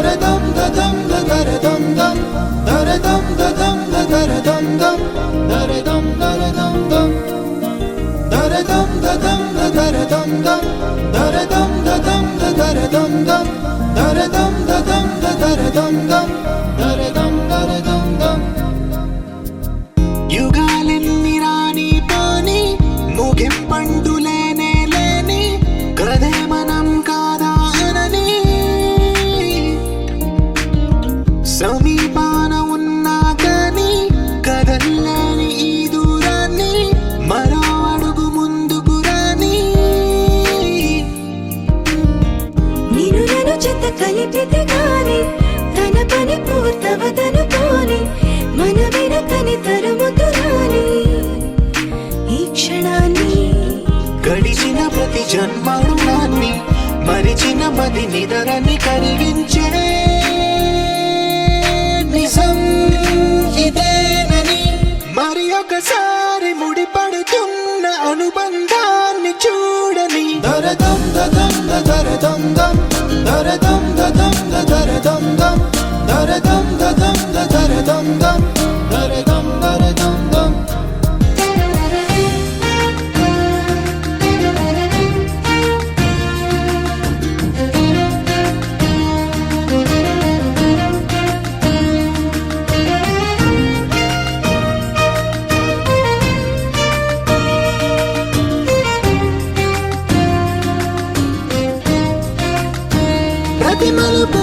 దరదం దదం దరదం దం దరదం దదం దరదం దం దరదం దరదం దం దరదం దదం దరదం దం దరదం దదం దరదం దం దరదం దదం దరదం దం దరదం దరదం దం యుగాలెన్ని రాని పాని ముగింపండు లేనే లేని కథే మనం కాదా అనని సమీపాన ఉన్నా కానీ కదల్లేని ఈ దూరాన్ని మరో అడుగు ముందుకు రాని నేను నన్ను చెత్త కలిపితే గాని తన పని పూర్తవదనుకోని మన వెనకని తరుముతురాని ఈ క్షణాన్ని గడిచిన ప్రతి జన్మరుణాన్ని మరిచిన మది నిదరని కరిగించే నిజం ఇదేనని మరి ఒకసారి ముడిపడుతున్న అనుబంధాన్ని చూడని దరదం దదం దరదం దం దరదం దదం దరదం దం దరదం దదం దరదం దం దరదం దరదం దం ప్రతి మలుపు